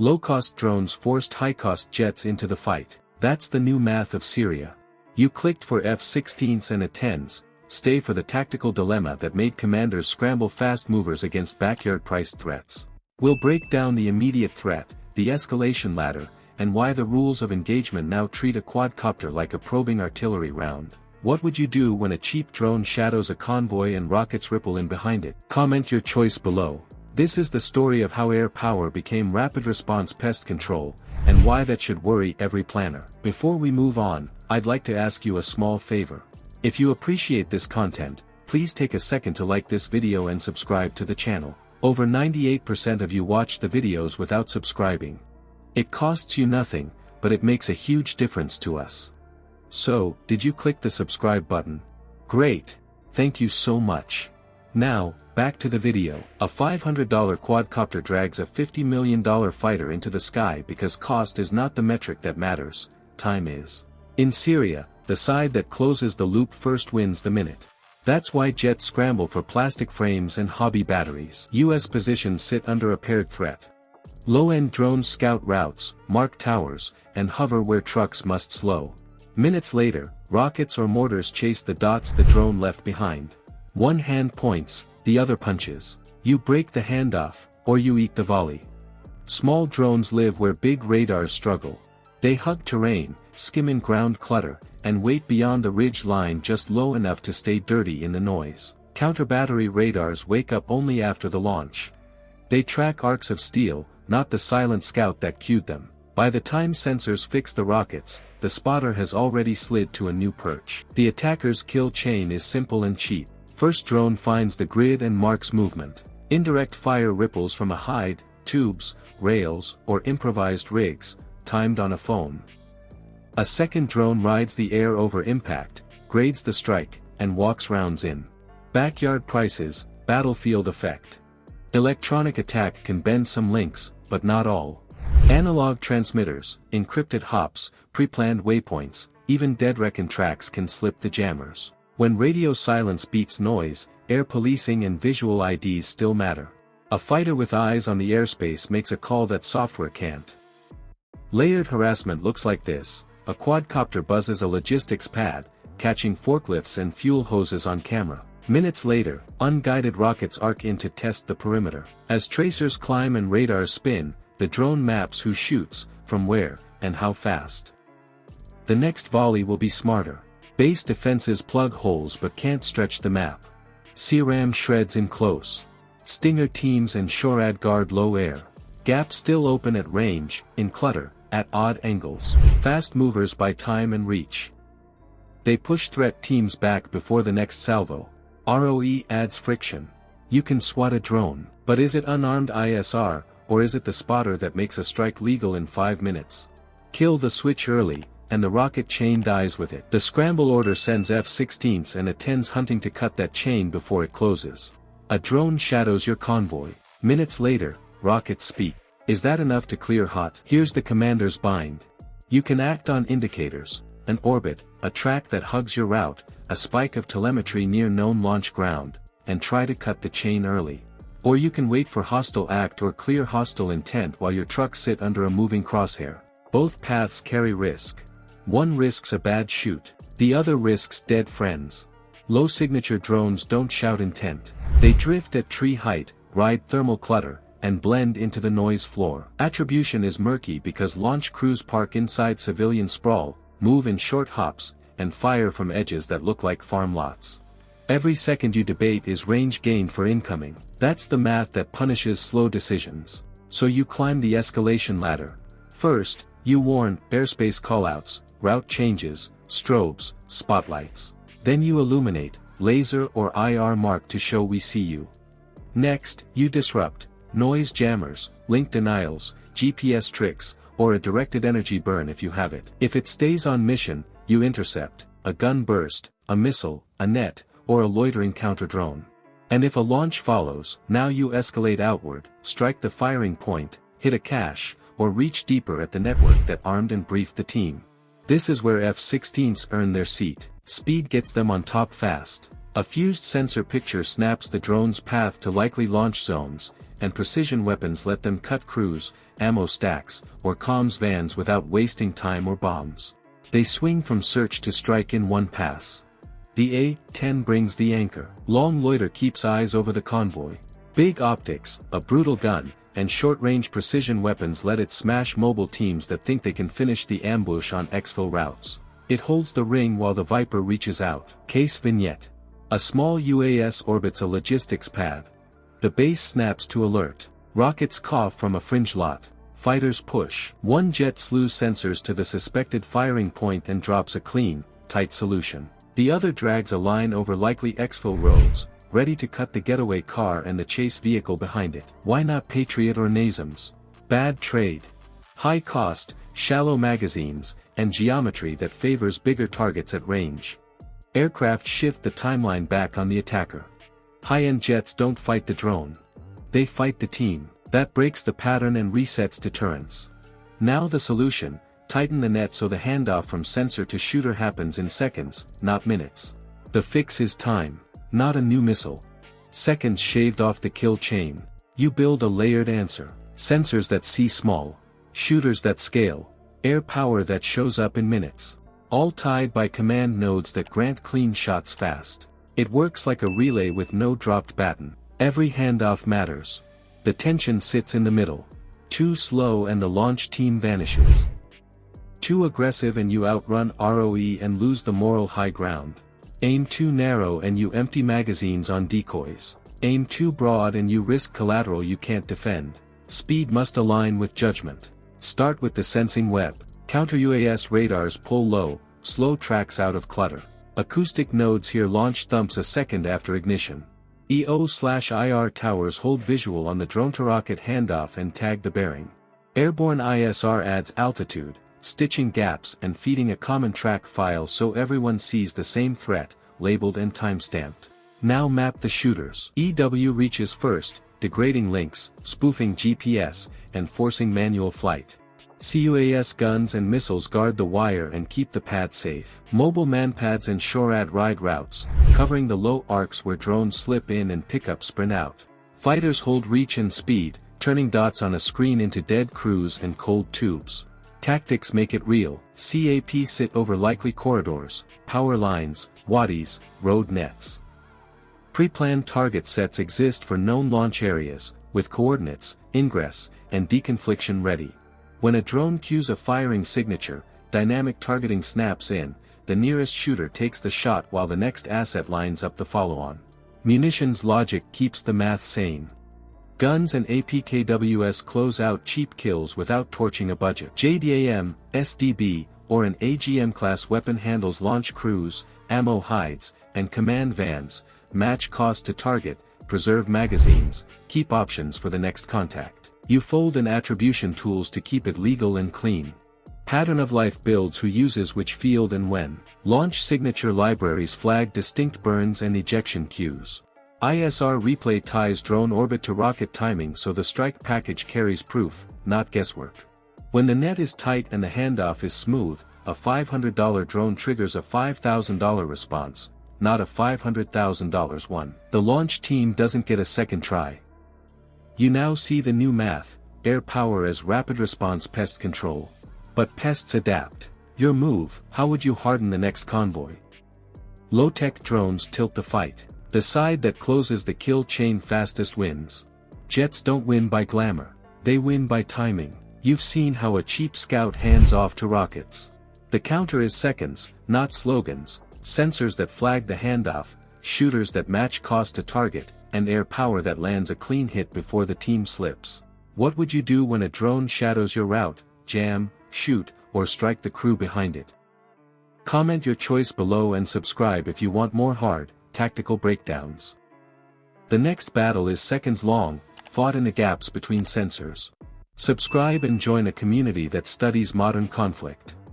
Low-cost drones forced high-cost jets into the fight. That's the new math of Syria. You clicked for F-16s and A-10s, stay for the tactical dilemma that made commanders scramble fast movers against backyard-priced threats. We'll break down the immediate threat, the escalation ladder, and why the rules of engagement now treat a quadcopter like a probing artillery round. What would you do when a cheap drone shadows a convoy and rockets ripple in behind it? Comment your choice below. This is the story of how air power became rapid response pest control, and why that should worry every planner. Before we move on, I'd like to ask you a small favor. If you appreciate this content, please take a second to like this video and subscribe to the channel. Over 98% of you watch the videos without subscribing. It costs you nothing, but it makes a huge difference to us. So, did you click the subscribe button? Great! Thank you so much. Now, back to the video. A $500 quadcopter drags a $50 million fighter into the sky because cost is not the metric that matters, time is. In Syria, the side that closes the loop first wins the minute. That's why jets scramble for plastic frames and hobby batteries. US positions sit under a paired threat. Low-end drones scout routes, mark towers, and hover where trucks must slow. Minutes later, rockets or mortars chase the dots the drone left behind. One hand points, the other punches. You break the handoff, or you eat the volley. Small drones live where big radars struggle. They hug terrain, skim in ground clutter, and wait beyond the ridge line just low enough to stay dirty in the noise. Counter-battery radars wake up only after the launch. They track arcs of steel, not the silent scout that cued them. By the time sensors fix the rockets, the spotter has already slid to a new perch. The attacker's kill chain is simple and cheap. First drone finds the grid and marks movement. Indirect fire ripples from a hide, tubes, rails, or improvised rigs, timed on a phone. A second drone rides the air over impact, grades the strike, and walks rounds in. Backyard prices, battlefield effect. Electronic attack can bend some links, but not all. Analog transmitters, encrypted hops, pre-planned waypoints, even dead-reckoned tracks can slip the jammers. When radio silence beats noise, air policing and visual IDs still matter. A fighter with eyes on the airspace makes a call that software can't. Layered harassment looks like this. A quadcopter buzzes a logistics pad, catching forklifts and fuel hoses on camera. Minutes later, unguided rockets arc in to test the perimeter. As tracers climb and radars spin, the drone maps who shoots, from where, and how fast. The next volley will be smarter. Base defenses plug holes but can't stretch the map. CRAM shreds in close. Stinger teams and SHORAD guard low air. Gaps still open at range, in clutter, at odd angles. Fast movers buy time and reach. They push threat teams back before the next salvo. ROE adds friction. You can swat a drone, but is it unarmed ISR, or is it the spotter that makes a strike legal in 5 minutes? Kill the switch early, and the rocket chain dies with it. The scramble order sends F-16s and A-10s hunting to cut that chain before it closes. A drone shadows your convoy. Minutes later, rockets speak. Is that enough to clear hot? Here's the commander's bind. You can act on indicators, an orbit, a track that hugs your route, a spike of telemetry near known launch ground, and try to cut the chain early. Or you can wait for hostile act or clear hostile intent while your trucks sit under a moving crosshair. Both paths carry risk. One risks a bad shoot, the other risks dead friends. Low signature drones don't shout intent. They drift at tree height, ride thermal clutter, and blend into the noise floor. Attribution is murky because launch crews park inside civilian sprawl, move in short hops, and fire from edges that look like farm lots. Every second you debate is range gain for incoming. That's the math that punishes slow decisions. So you climb the escalation ladder. First, you warn, airspace callouts, route changes, strobes, spotlights. Then you illuminate, laser or IR mark to show we see you. Next, you disrupt, noise jammers, link denials, GPS tricks, or a directed energy burn if you have it. If it stays on mission, you intercept, a gun burst, a missile, a net, or a loitering counter-drone. And if a launch follows, now you escalate outward, strike the firing point, hit a cache, or reach deeper at the network that armed and briefed the team. This is where F-16s earn their seat. Speed gets them on top fast. A fused sensor picture snaps the drone's path to likely launch zones, and precision weapons let them cut crews, ammo stacks, or comms vans without wasting time or bombs. They swing from search to strike in one pass. The A-10 brings the anchor. Long loiter keeps eyes over the convoy. Big optics, a brutal gun, and short-range precision weapons let it smash mobile teams that think they can finish the ambush on exfil routes. It holds the ring while the Viper reaches out. Case vignette. A small UAS orbits a logistics pad. The base snaps to alert. Rockets cough from a fringe lot. Fighters push. One jet slews sensors to the suspected firing point and drops a clean, tight solution. The other drags a line over likely exfil roads, ready to cut the getaway car and the chase vehicle behind it. Why not Patriot or NASAMS? Bad trade. High cost, shallow magazines, and geometry that favors bigger targets at range. Aircraft shift the timeline back on the attacker. High-end jets don't fight the drone. They fight the team. That breaks the pattern and resets deterrence. Now the solution: tighten the net so the handoff from sensor to shooter happens in seconds, not minutes. The fix is time. Not a new missile. Seconds shaved off the kill chain. You build a layered answer. Sensors that see small. Shooters that scale. Air power that shows up in minutes. All tied by command nodes that grant clean shots fast. It works like a relay with no dropped baton. Every handoff matters. The tension sits in the middle. Too slow and the launch team vanishes. Too aggressive and you outrun ROE and lose the moral high ground. Aim too narrow and you empty magazines on decoys. Aim too broad and you risk collateral you can't defend. Speed must align with judgment. Start with the sensing web. Counter-UAS radars pull low, slow tracks out of clutter. Acoustic nodes hear launch thumps a second after ignition. EO/IR towers hold visual on the drone-to-rocket handoff and tag the bearing. Airborne ISR adds altitude, stitching gaps and feeding a common track file so everyone sees the same threat, labeled and time-stamped. Now map the shooters. EW reaches first, degrading links, spoofing GPS, and forcing manual flight. CUAS guns and missiles guard the wire and keep the pad safe. Mobile manpads and SHORAD ride routes, covering the low arcs where drones slip in and pickup sprint out. Fighters hold reach and speed, turning dots on a screen into dead crews and cold tubes. Tactics make it real. CAP sit over likely corridors, power lines, wadis, road nets. Pre-planned target sets exist for known launch areas, with coordinates, ingress, and deconfliction ready. When a drone cues a firing signature, dynamic targeting snaps in, the nearest shooter takes the shot while the next asset lines up the follow-on. Munitions logic keeps the math sane. Guns and APKWS close out cheap kills without torching a budget. JDAM, SDB, or an AGM-class weapon handles launch crews, ammo hides, and command vans, match cost to target, preserve magazines, keep options for the next contact. You fold in attribution tools to keep it legal and clean. Pattern of life builds who uses which field and when. Launch signature libraries flag distinct burns and ejection cues. ISR replay ties drone orbit to rocket timing so the strike package carries proof, not guesswork. When the net is tight and the handoff is smooth, a $500 drone triggers a $5,000 response, not a $500,000 one. The launch team doesn't get a second try. You now see the new math, air power as rapid response pest control. But pests adapt. Your move: how would you harden the next convoy? Low-tech drones tilt the fight. The side that closes the kill chain fastest wins. Jets don't win by glamour. They win by timing. You've seen how a cheap scout hands off to rockets. The counter is seconds, not slogans, sensors that flag the handoff, shooters that match cost to target, and air power that lands a clean hit before the team slips. What would you do when a drone shadows your route? Jam, shoot, or strike the crew behind it? Comment your choice below and subscribe if you want more hard, tactical breakdowns. The next battle is seconds long, fought in the gaps between sensors. Subscribe and join a community that studies modern conflict.